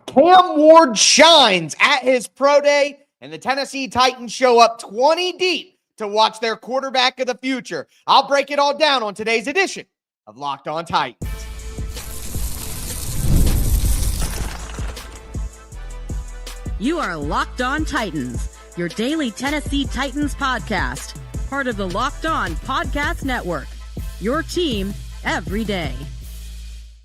Cam Ward shines at his pro day, and the Tennessee Titans show up 20 deep to watch their quarterback of the future. I'll break it all down on today's edition of Locked On Titans. You are Locked On Titans, your daily Tennessee Titans podcast, part of the Locked On Podcast Network, your team every day.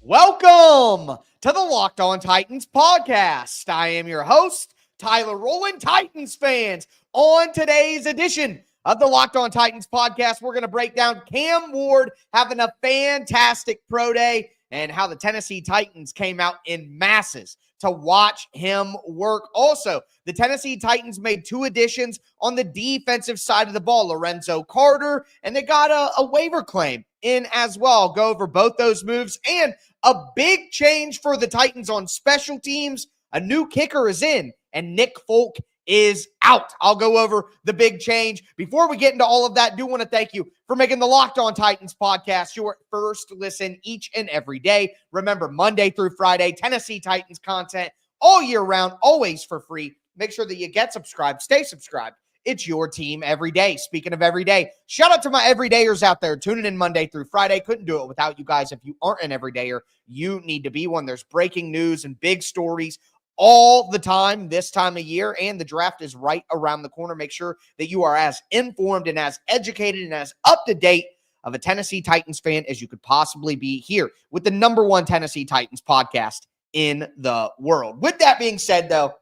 Welcome to the Locked On Titans podcast. I am your host, Tyler Rowland. Titans fans, on today's edition of the Locked On Titans podcast, we're going to break down Cam Ward having a fantastic pro day and how the Tennessee Titans came out in masses to watch him work. Also, the Tennessee Titans made two additions on the defensive side of the ball, Lorenzo Carter, and they got a waiver claim in as well. I'll go over both those moves and a big change for the Titans on special teams. A new kicker is in, and Nick Folk is out. I'll go over the big change. Before we get into all of that, I do want to thank you for making the Locked On Titans podcast your first listen each and every day. Remember, Monday through Friday, Tennessee Titans content all year round, always for free. Make sure that you get subscribed, stay subscribed. It's your team every day. Speaking of every day, shout out to my everydayers out there tuning in Monday through Friday. Couldn't do it without you guys. If you aren't an everydayer, you need to be one. There's breaking news and big stories all the time this time of year, and the draft is right around the corner. Make sure that you are as informed and as educated and as up-to-date of a Tennessee Titans fan as you could possibly be here with the number one Tennessee Titans podcast in the world. With that being said, though,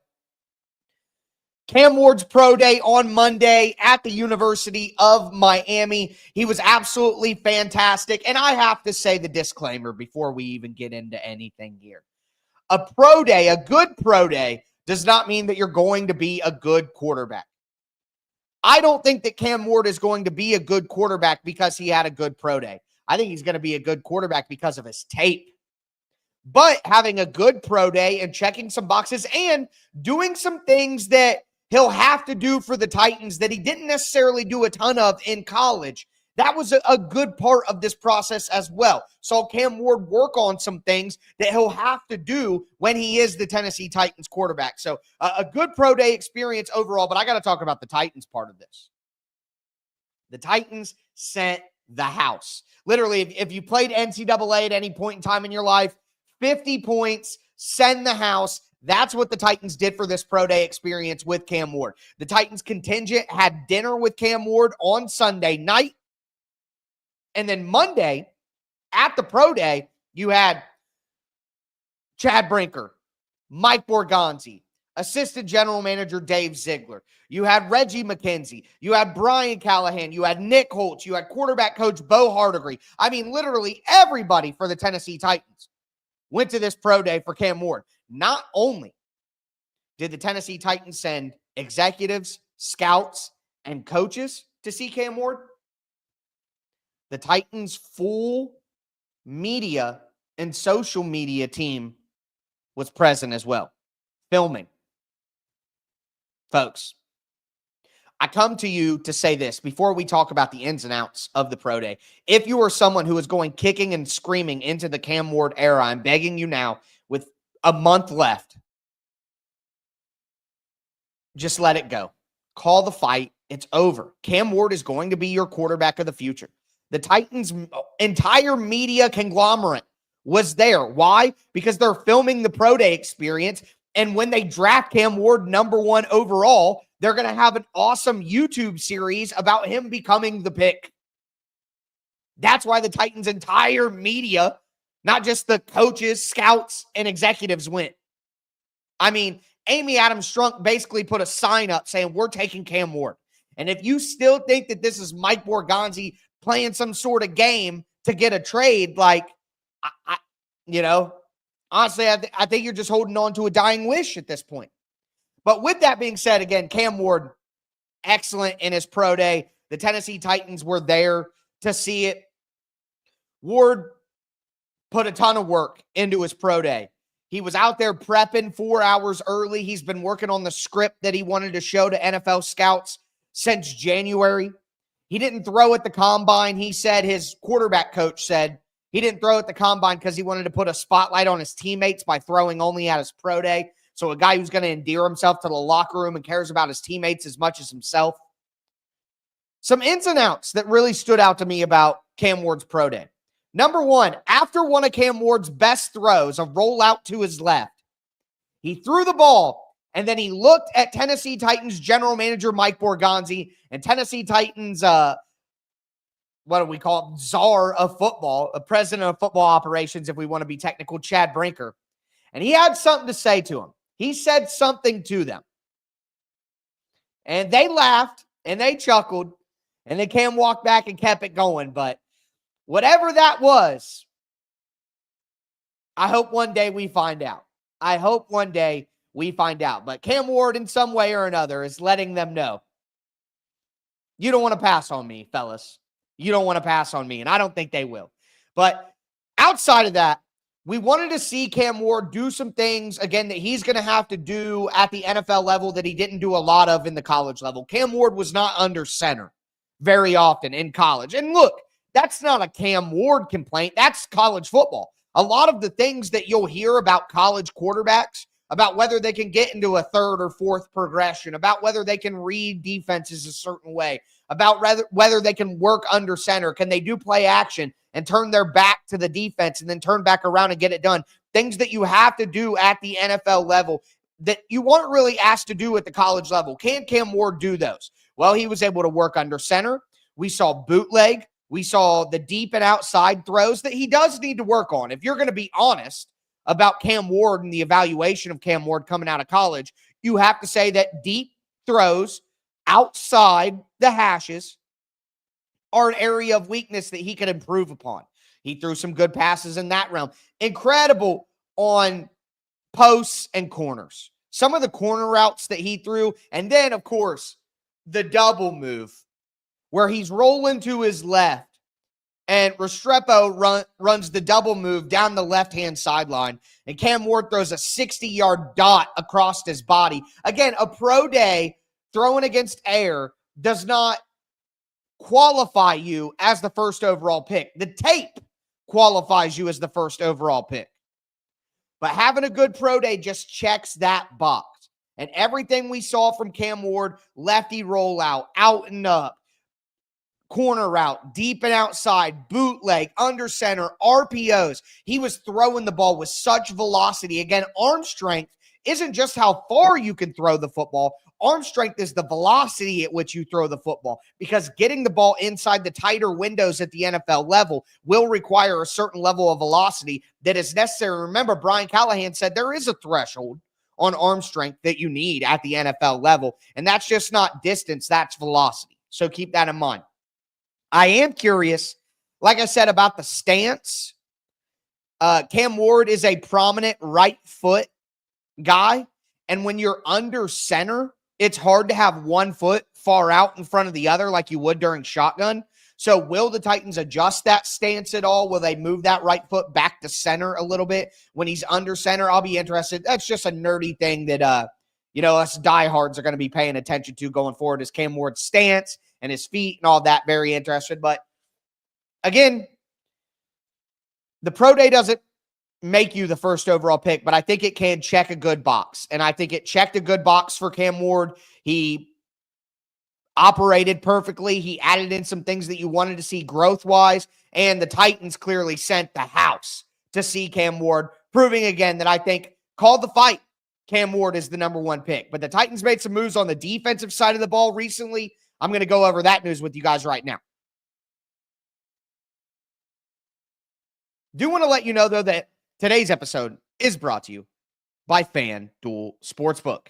Cam Ward's pro day on Monday at the University of Miami. He was absolutely fantastic, and I have to say the disclaimer before we even get into anything here. A pro day, a good pro day, does not mean that you're going to be a good quarterback. I don't think that Cam Ward is going to be a good quarterback because he had a good pro day. I think he's going to be a good quarterback because of his tape. But having a good pro day and checking some boxes and doing some things that he'll have to do for the Titans that he didn't necessarily do a ton of in college, that was a good part of this process as well. Saw Cam Ward work on some things that he'll have to do when he is the Tennessee Titans quarterback. So a good pro day experience overall, but I got to talk about the Titans part of this. The Titans sent the house. Literally, if you played NCAA at any point in time in your life, 50 points, send the house. That's what the Titans did for this pro day experience with Cam Ward. The Titans contingent had dinner with Cam Ward on Sunday night. And then Monday, at the pro day, you had Chad Brinker, Mike Borgonzi, assistant general manager Dave Ziegler. You had Reggie McKenzie. You had Brian Callahan. You had Nick Holtz. You had quarterback coach Bo Hardigree. I mean, literally everybody for the Tennessee Titans went to this pro day for Cam Ward. Not only did the Tennessee Titans send executives, scouts, and coaches to see Cam Ward, the Titans' full media and social media team was present as well, filming. Folks, I come to you to say this before we talk about the ins and outs of the pro day. If you are someone who is going kicking and screaming into the Cam Ward era, I'm begging you now, with a month left, just let it go. Call the fight. It's over. Cam Ward is going to be your quarterback of the future. The Titans' entire media conglomerate was there. Why? Because they're filming the pro day experience. And when they draft Cam Ward number one overall, they're going to have an awesome YouTube series about him becoming the pick. That's why the Titans' entire media, not just the coaches, scouts, and executives, went. I mean, Amy Adams Strunk basically put a sign up saying, "We're taking Cam Ward." And if you still think that this is Mike Borgonzi playing some sort of game to get a trade, like, honestly, I think you're just holding on to a dying wish at this point. But with that being said, again, Cam Ward, excellent in his pro day. The Tennessee Titans were there to see it. Ward put a ton of work into his pro day. He was out there prepping 4 hours early. He's been working on the script that he wanted to show to NFL scouts since January. He didn't throw at the combine. He said, his quarterback coach said, He didn't throw at the combine because he wanted to put a spotlight on his teammates by throwing only at his pro day. So a guy who's going to endear himself to the locker room and cares about his teammates as much as himself. Some ins and outs that really stood out to me about Cam Ward's pro day. Number one, after one of Cam Ward's best throws, a rollout to his left, he threw the ball, and then he looked at Tennessee Titans general manager Mike Borgonzi and Tennessee Titans, what do we call it, czar of football, a president of football operations, if we want to be technical, Chad Brinker. And he had something to say to him. He said something to them. And they laughed, and they chuckled, and then Cam walked back and kept it going. But whatever that was, I hope one day we find out. I hope one day we find out. But Cam Ward, in some way or another, is letting them know, you don't want to pass on me, fellas. You don't want to pass on me, and I don't think they will. But outside of that, we wanted to see Cam Ward do some things, again, that he's going to have to do at the NFL level that he didn't do a lot of in the college level. Cam Ward was not under center very often in college. And look, that's not a Cam Ward complaint. That's college football. A lot of the things that you'll hear about college quarterbacks, about whether they can get into a third or fourth progression, about whether they can read defenses a certain way, about whether they can work under center, can they do play action and turn their back to the defense and then turn back around and get it done. Things that you have to do at the NFL level that you weren't really asked to do at the college level. Can Cam Ward do those? Well, he was able to work under center. We saw bootleg. We saw the deep and outside throws that he does need to work on. If you're going to be honest about Cam Ward and the evaluation of Cam Ward coming out of college, you have to say that deep throws outside the hashes are an area of weakness that he could improve upon. He threw some good passes in that realm. Incredible on posts and corners. Some of the corner routes that he threw, and then, of course, the double move where he's rolling to his left and Restrepo runs the double move down the left-hand sideline, and Cam Ward throws a 60-yard dot across his body. Again, a pro day throwing against air does not qualify you as the first overall pick. The tape qualifies you as the first overall pick. But having a good pro day just checks that box. And everything we saw from Cam Ward, lefty rollout, out and up, corner route, deep and outside, bootleg, under center, RPOs. He was throwing the ball with such velocity. Again, arm strength isn't just how far you can throw the football. Arm strength is the velocity at which you throw the football, because getting the ball inside the tighter windows at the NFL level will require a certain level of velocity that is necessary. Remember, Brian Callahan said there is a threshold on arm strength that you need at the NFL level, and that's just not distance, that's velocity. So keep that in mind. I am curious, like I said, about the stance. Cam Ward is a prominent right foot guy, and when you're under center, it's hard to have one foot far out in front of the other like you would during shotgun. So will the Titans adjust that stance at all? Will they move that right foot back to center a little bit when he's under center? I'll be interested. That's just a nerdy thing that, us diehards are going to be paying attention to going forward, is Cam Ward's stance and his feet and all that. Very interested. But again, the pro day doesn't make you the first overall pick, but I think it can check a good box. And I think it checked a good box for Cam Ward. He operated perfectly. He added in some things that you wanted to see growth-wise, and the Titans clearly sent the house to see Cam Ward, proving again that I think called the fight. Cam Ward is the number one pick. But the Titans made some moves on the defensive side of the ball recently. I'm going to go over that news with you guys right now. Do want to let you know, though, that today's episode is brought to you by FanDuel Sportsbook.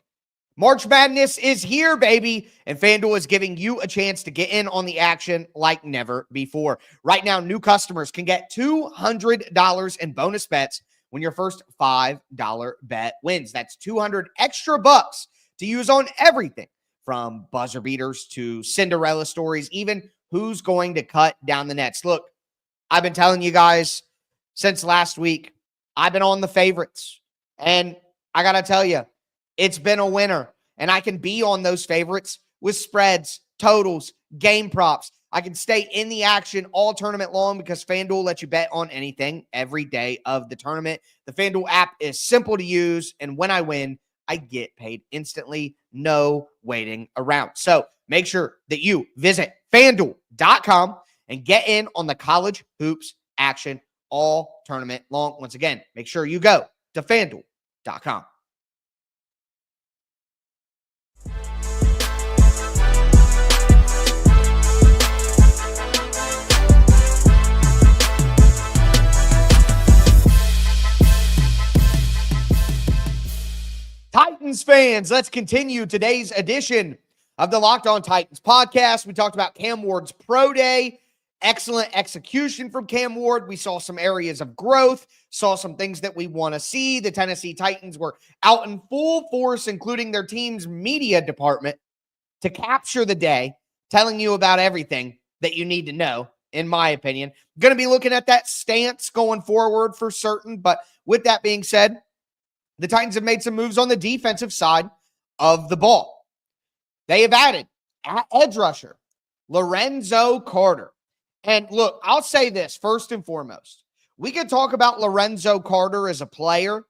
March Madness is here, baby, and FanDuel is giving you a chance to get in on the action like never before. Right now, new customers can get $200 in bonus bets when your first $5 bet wins. That's 200 extra bucks to use on everything from buzzer beaters to Cinderella stories, even who's going to cut down the nets. Look, I've been telling you guys since last week, I've been on the favorites, and I got to tell you, it's been a winner, and I can be on those favorites with spreads, totals, game props. I can stay in the action all tournament long because FanDuel lets you bet on anything every day of the tournament. The FanDuel app is simple to use, and when I win, I get paid instantly, no waiting around. So make sure that you visit FanDuel.com and get in on the college hoops action all tournament long. Once again, make sure you go to FanDuel.com. Titans fans, let's continue today's edition of the Locked On Titans podcast. We talked about Cam Ward's pro day. Excellent execution from Cam Ward. We saw some areas of growth, saw some things that we want to see. The Tennessee Titans were out in full force, including their team's media department, to capture the day, telling you about everything that you need to know, in my opinion. Going to be looking at that stance going forward for certain. But with that being said, the Titans have made some moves on the defensive side of the ball. They have added at edge rusher Lorenzo Carter. And look, I'll say this first and foremost. We can talk about Lorenzo Carter as a player,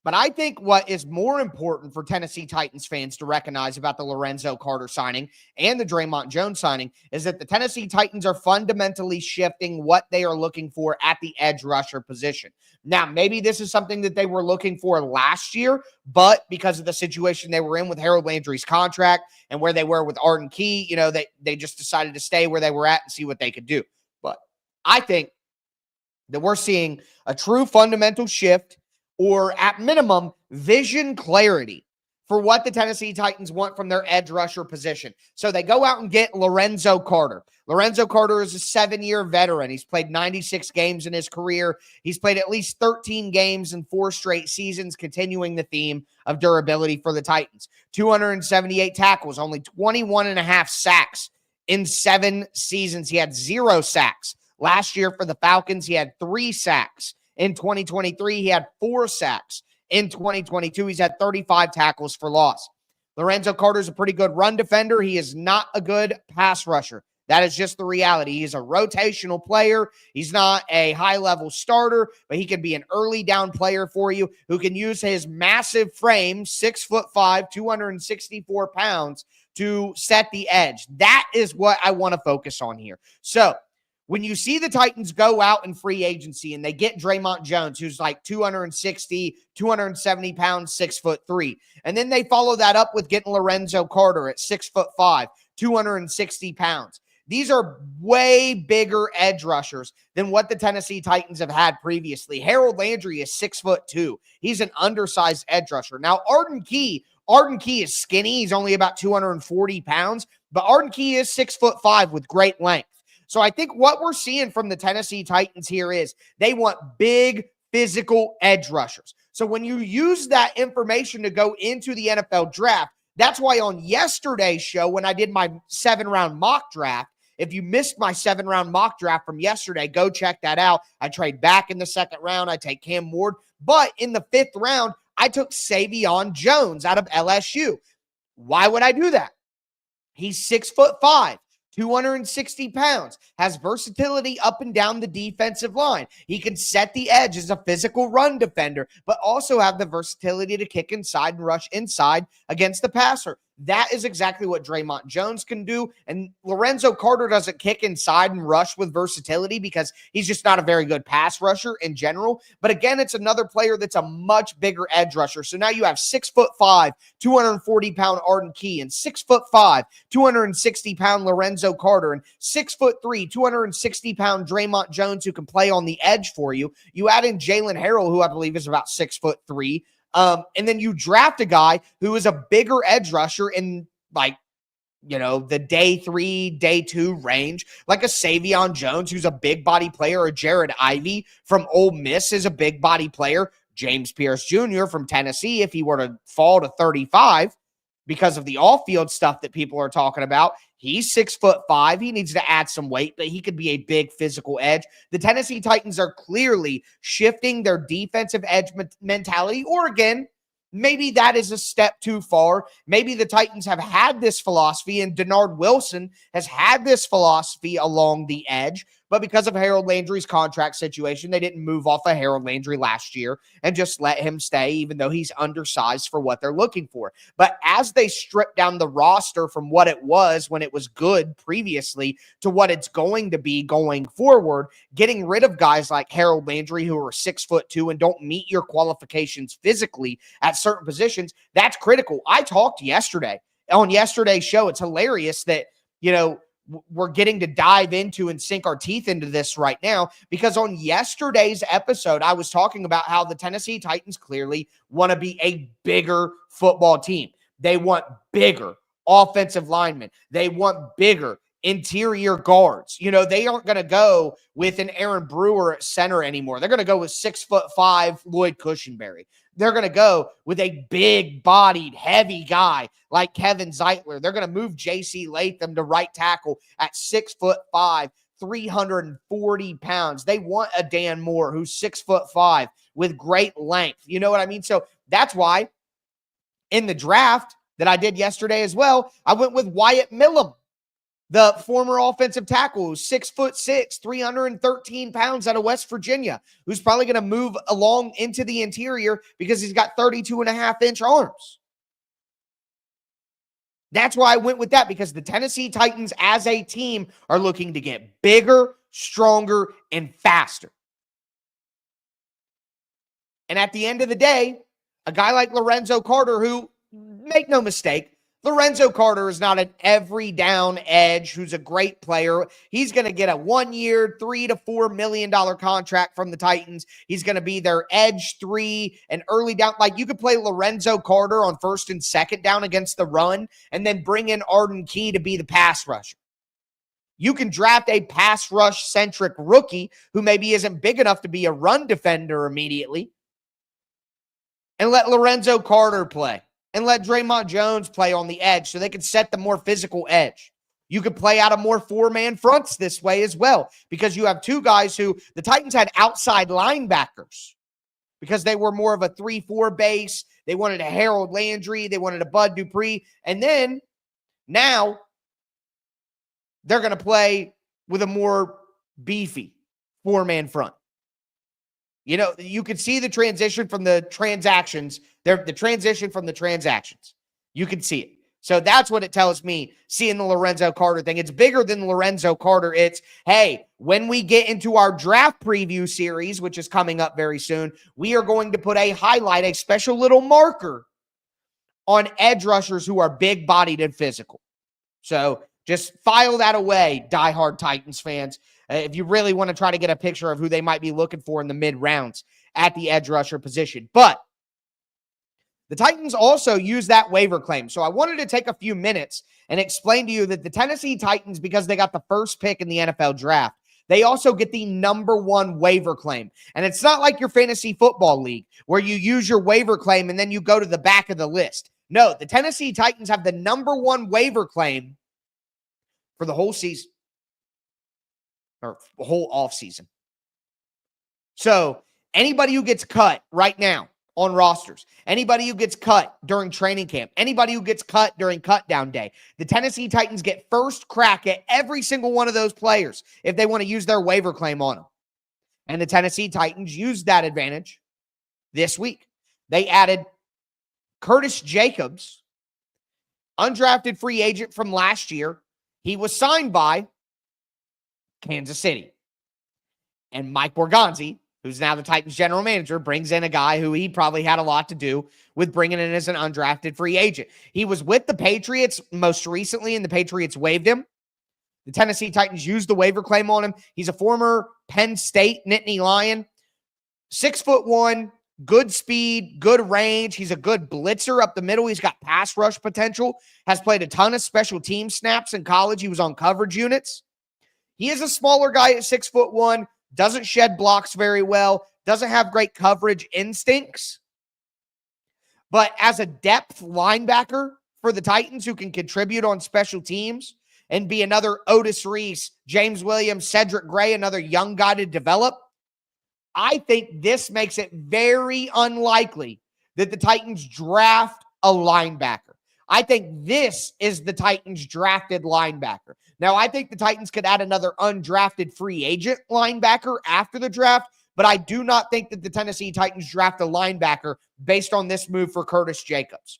but I think what is more important for Tennessee Titans fans to recognize about the Lorenzo Carter signing and the Draymond Jones signing is that the Tennessee Titans are fundamentally shifting what they are looking for at the edge rusher position. Now, maybe this is something that they were looking for last year, but because of the situation they were in with Harold Landry's contract and where they were with Arden Key, they just decided to stay where they were at and see what they could do. But I think that we're seeing a true fundamental shift, or at minimum, vision clarity for what the Tennessee Titans want from their edge rusher position. So they go out and get Lorenzo Carter. Lorenzo Carter is a 7-year veteran. He's played 96 games in his career. He's played at least 13 games in 4 straight seasons, continuing the theme of durability for the Titans. 278 tackles, only 21 and a half sacks in 7 seasons. He had 0 sacks. Last year for the Falcons, he had 3 sacks. In 2023, he had 4 sacks. In 2022, he's had 35 tackles for loss. Lorenzo Carter is a pretty good run defender. He is not a good pass rusher. That is just the reality. He's a rotational player. He's not a high-level starter, but he can be an early down player for you who can use his massive frame, 6'5", 264 pounds, to set the edge. That is what I want to focus on here. So, when you see the Titans go out in free agency and they get Draymond Jones, who's like 260, 270 pounds, 6'3", and then they follow that up with getting Lorenzo Carter at 6'5", 260 pounds. These are way bigger edge rushers than what the Tennessee Titans have had previously. Harold Landry is 6'2". He's an undersized edge rusher. Now, Arden Key is skinny. He's only about 240 pounds, but Arden Key is 6'5" with great length. So I think what we're seeing from the Tennessee Titans here is they want big physical edge rushers. So when you use that information to go into the NFL draft, that's why on yesterday's show, when I did my 7-round mock draft, if you missed my 7-round mock draft from yesterday, go check that out. I trade back in the 2nd round. I take Cam Ward. But in the 5th round, I took Savion Jones out of LSU. Why would I do that? He's 6'5". 260 pounds, has versatility up and down the defensive line. He can set the edge as a physical run defender, but also have the versatility to kick inside and rush inside against the passer. That is exactly what Draymond Jones can do. And Lorenzo Carter doesn't kick inside and rush with versatility because he's just not a very good pass rusher in general. But again, it's another player that's a much bigger edge rusher. So now you have 6'5", 240-pound Arden Key and 6'5", 260-pound Lorenzo Carter and 6'3", 260-pound Draymond Jones who can play on the edge for you. You add in Jalen Harrell, who I believe is about 6'3". And then you draft a guy who is a bigger edge rusher in the day 3, day 2 range, like a Savion Jones, who's a big body player, or Jared Ivey from Ole Miss is a big body player. James Pierce Jr. from Tennessee, if he were to fall to 35 because of the off-field stuff that people are talking about, he's 6'5". He needs to add some weight, but he could be a big physical edge. The Tennessee Titans are clearly shifting their defensive edge mentality, or again, maybe that is a step too far. Maybe the Titans have had this philosophy, and Denard Wilson has had this philosophy along the edge, but because of Harold Landry's contract situation, they didn't move off of Harold Landry last year and just let him stay, even though he's undersized for what they're looking for. But as they strip down the roster from what it was when it was good previously to what it's going to be going forward, getting rid of guys like Harold Landry, who are 6'2" and don't meet your qualifications physically at certain positions, that's critical. I talked yesterday on yesterday's show. It's hilarious that, we're getting to dive into and sink our teeth into this right now, because on yesterday's episode, I was talking about how the Tennessee Titans clearly want to be a bigger football team. They want bigger offensive linemen. They want bigger interior guards. They aren't going to go with an Aaron Brewer at center anymore. They're going to go with 6'5" Lloyd Cushenberry. They're going to go with a big-bodied, heavy guy like Kevin Zeitler. They're going to move J.C. Latham to right tackle at 6'5", 340 pounds. They want a Dan Moore who's 6'5" with great length. You know what I mean? So that's why in the draft that I did yesterday as well, I went with Wyatt Millum, the former offensive tackle, who's 6'6", 313 pounds out of West Virginia, who's probably going to move along into the interior because he's got 32.5-inch arms. That's why I went with that, because the Tennessee Titans as a team are looking to get bigger, stronger, and faster. And at the end of the day, a guy like Lorenzo Carter, who, make no mistake, Lorenzo Carter is not an every down edge who's a great player. He's going to get a 1-year, $3 to $4 million contract from the Titans. He's going to be their edge 3 and early down. Like, you could play Lorenzo Carter on first and second down against the run and then bring in Arden Key to be the pass rusher. You can draft a pass rush centric rookie who maybe isn't big enough to be a run defender immediately and let Lorenzo Carter play. And let Draymond Jones play on the edge so they can set the more physical edge. You could play out of more 4-man fronts this way as well, because you have two guys who the Titans had outside linebackers because they were more of a 3-4 base. They wanted a Harold Landry. They wanted a Bud Dupree. And then now they're going to play with a more beefy 4-man front. You could see the transition from the transactions. The transition from the transactions. You can see it. So that's what it tells me, seeing the Lorenzo Carter thing. It's bigger than Lorenzo Carter. It's, hey, when we get into our draft preview series, which is coming up very soon, we are going to put a highlight, a special little marker on edge rushers who are big-bodied and physical. So just file that away, diehard Titans fans, if you really want to try to get a picture of who they might be looking for in the mid-rounds at the edge rusher position. But the Titans also use that waiver claim. So I wanted to take a few minutes and explain to you that the Tennessee Titans, because they got the first pick in the NFL draft, they also get the #1 waiver claim. And it's not like your fantasy football league where you use your waiver claim and then you go to the back of the list. No, the Tennessee Titans have the #1 waiver claim for the whole season, or whole offseason. So anybody who gets cut right now on rosters, anybody who gets cut during training camp, anybody who gets cut during cut down day, the Tennessee Titans get first crack at every single one of those players if they want to use their waiver claim on them. And the Tennessee Titans used that advantage this week. They added Curtis Jacobs, undrafted free agent from last year. He was signed by Kansas City. And Mike Borgonzi, who's now the Titans general manager, brings in a guy who he probably had a lot to do with bringing in as an undrafted free agent. He was with the Patriots most recently, and the Patriots waived him. The Tennessee Titans used the waiver claim on him. He's a former Penn State Nittany Lion. 6'1", good speed, good range. He's a good blitzer up the middle. He's got pass rush potential. Has played a ton of special team snaps in college. He was on coverage units. He is a smaller guy at 6'1", doesn't shed blocks very well, doesn't have great coverage instincts. But as a depth linebacker for the Titans who can contribute on special teams and be another Otis Reese, James Williams, Cedric Gray, another young guy to develop, I think this makes it very unlikely that the Titans draft a linebacker. I think this is the Titans drafted linebacker. Now, I think the Titans could add another undrafted free agent linebacker after the draft, but I do not think that the Tennessee Titans draft a linebacker based on this move for Curtis Jacobs.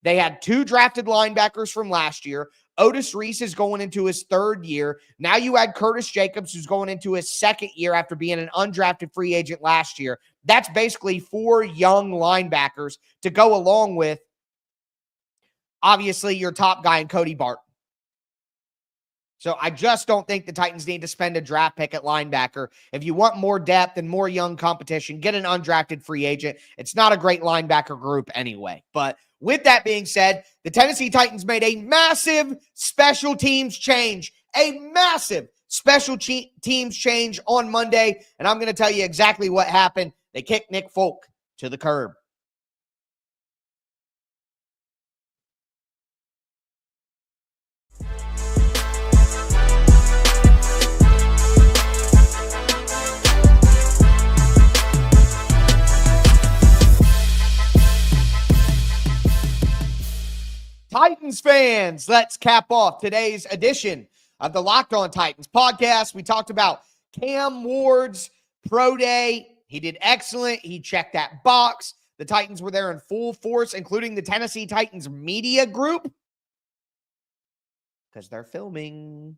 They had 2 drafted linebackers from last year. Otis Reese is going into his 3rd year. Now you add Curtis Jacobs, who's going into his 2nd year after being an undrafted free agent last year. That's basically 4 young linebackers to go along with, obviously, your top guy in Cody Barton. So I just don't think the Titans need to spend a draft pick at linebacker. If you want more depth and more young competition, get an undrafted free agent. It's not a great linebacker group anyway. But with that being said, the Tennessee Titans made a massive special teams change. A massive special teams change on Monday. And I'm going to tell you exactly what happened. They kicked Nick Folk to the curb. Titans fans, let's cap off today's edition of the Locked On Titans podcast. We talked about Cam Ward's pro day. He did excellent. He checked that box. The Titans were there in full force, including the Tennessee Titans media group, because they're filming.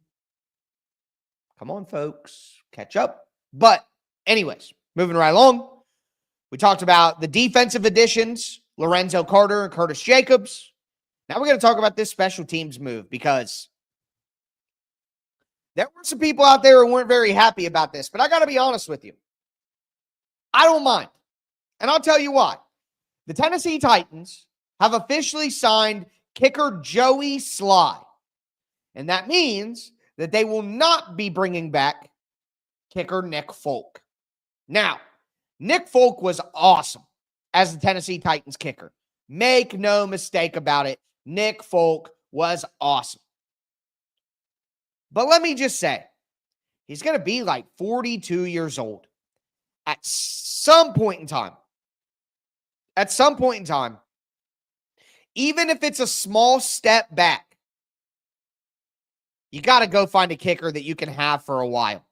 Come on, folks. Catch up. But anyways, moving right along. We talked about the defensive additions, Lorenzo Carter and Curtis Jacobs. Now we're going to talk about this special teams move, because there were some people out there who weren't very happy about this, but I got to be honest with you. I don't mind. And I'll tell you why. The Tennessee Titans have officially signed kicker Joey Slye. And that means that they will not be bringing back kicker Nick Folk. Now, Nick Folk was awesome as the Tennessee Titans kicker. Make no mistake about it. Nick Folk was awesome. But let me just say, he's going to be like 42 years old. At some point in time, even if it's a small step back, you got to go find a kicker that you can have for a while.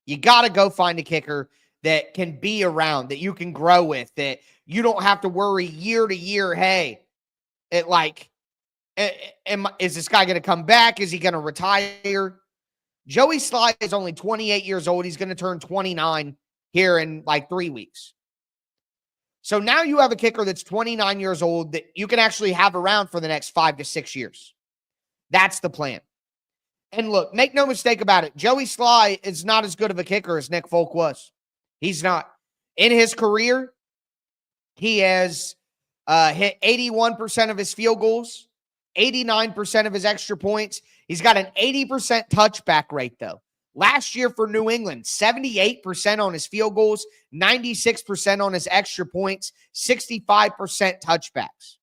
You got to go find a kicker that can be around, that you can grow with, that you don't have to worry year to year, hey, is this guy going to come back? Is he going to retire? Joey Slye is only 28 years old. He's going to turn 29 here in like 3 weeks. So now you have a kicker that's 29 years old that you can actually have around for the next 5 to 6 years. That's the plan. And look, make no mistake about it. Joey Slye is not as good of a kicker as Nick Folk was. He's not. In his career, he has hit 81% of his field goals, 89% of his extra points. He's got an 80% touchback rate, though. Last year for New England, 78% on his field goals, 96% on his extra points, 65% touchbacks.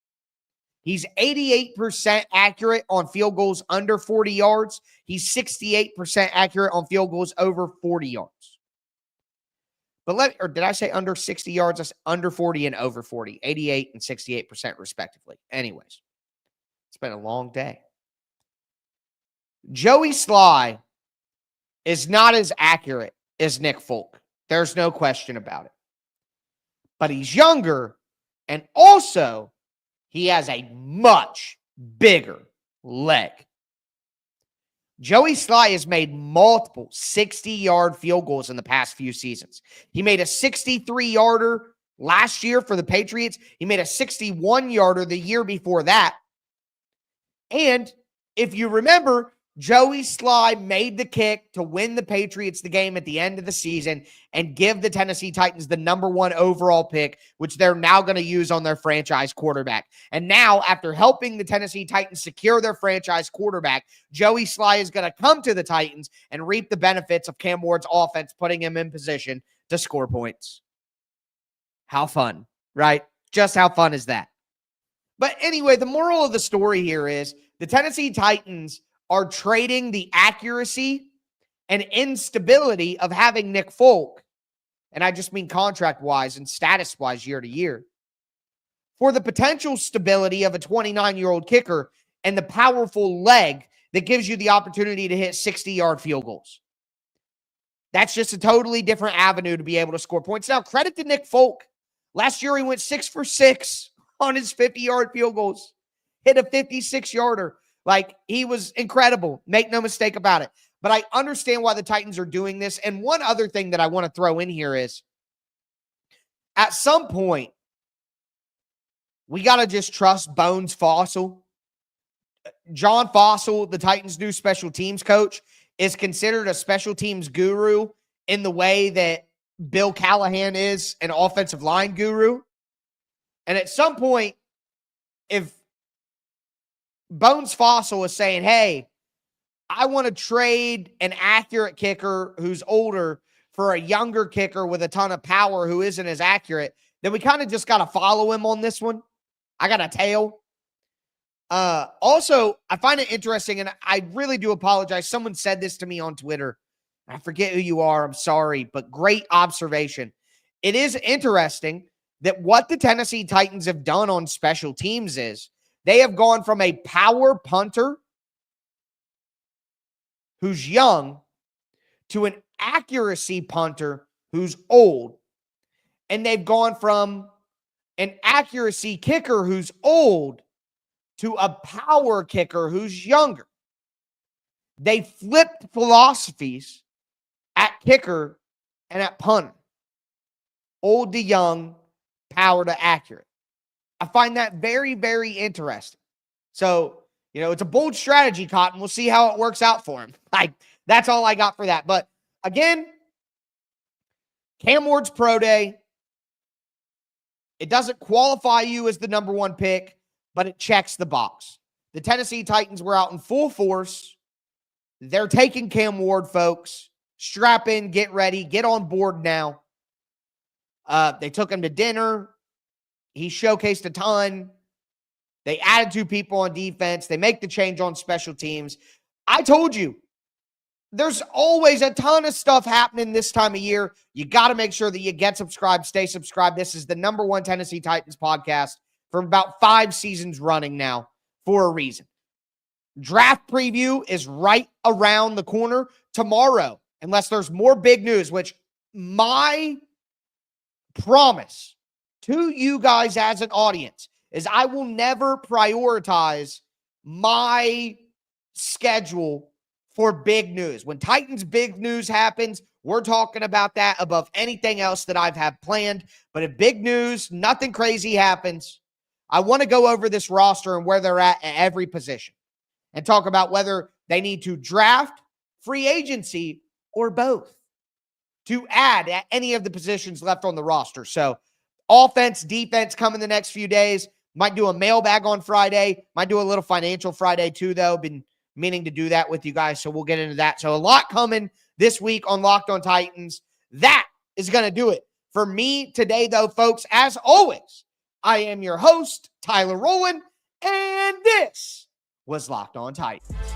He's 88% accurate on field goals under 40 yards. He's 68% accurate on field goals over 40 yards. Or did I say under 60 yards? That's under 40 and over 40, 88 and 68% respectively. Anyways, it's been a long day. Joey Slye is not as accurate as Nick Folk. There's no question about it. But he's younger, and also he has a much bigger leg. Joey Slye has made multiple 60-yard field goals in the past few seasons. He made a 63-yarder last year for the Patriots. He made a 61-yarder the year before that. And if you remember, Joey Slye made the kick to win the Patriots the game at the end of the season and give the Tennessee Titans the #1 overall pick, which they're now going to use on their franchise quarterback. And now, after helping the Tennessee Titans secure their franchise quarterback, Joey Slye is going to come to the Titans and reap the benefits of Cam Ward's offense, putting him in position to score points. How fun, right? Just how fun is that? But anyway, the moral of the story here is the Tennessee Titans are trading the accuracy and instability of having Nick Folk, and I just mean contract-wise and status-wise year to year, for the potential stability of a 29-year-old kicker and the powerful leg that gives you the opportunity to hit 60-yard field goals. That's just a totally different avenue to be able to score points. Now, credit to Nick Folk. Last year, he went 6 for 6 on his 50-yard field goals. Hit a 56-yarder. Like, he was incredible. Make no mistake about it. But I understand why the Titans are doing this. And one other thing that I want to throw in here is, at some point, we got to just trust Bones Fossil. John Fossil, the Titans' new special teams coach, is considered a special teams guru in the way that Bill Callahan is an offensive line guru. And at some point, if Bones Fossil is saying, hey, I want to trade an accurate kicker who's older for a younger kicker with a ton of power who isn't as accurate, then we kind of just got to follow him on this one. I got a tail. Also, I find it interesting, and I really do apologize. Someone said this to me on Twitter. I forget who you are. I'm sorry, but great observation. It is interesting that what the Tennessee Titans have done on special teams is they have gone from a power punter who's young to an accuracy punter who's old. And they've gone from an accuracy kicker who's old to a power kicker who's younger. They flipped philosophies at kicker and at punter. Old to young, power to accurate. I find that very, very interesting. So, it's a bold strategy, Cotton. We'll see how it works out for him. That's all I got for that. But again, Cam Ward's pro day. It doesn't qualify you as the number one pick, but it checks the box. The Tennessee Titans were out in full force. They're taking Cam Ward, folks. Strap in, get ready, get on board now. They took him to dinner. He showcased a ton. They added 2 people on defense. They make the change on special teams. I told you, there's always a ton of stuff happening this time of year. You got to make sure that you get subscribed, stay subscribed. This is the number one Tennessee Titans podcast for about 5 seasons running now for a reason. Draft preview is right around the corner tomorrow, unless there's more big news, which my promise to you guys as an audience is I will never prioritize my schedule for big news. When Titans big news happens, we're talking about that above anything else that I've had planned. But if big news, nothing crazy happens, I want to go over this roster and where they're at every position and talk about whether they need to draft, free agency, or both to add at any of the positions left on the roster. So offense, defense coming the next few days. Might do a mailbag on Friday. Might do a little financial Friday too, though. Been meaning to do that with you guys, so we'll get into that. So a lot coming this week on Locked on Titans. That is going to do it for me today, though, folks. As always, I am your host, Tyler Rowland, and this was Locked on Titans.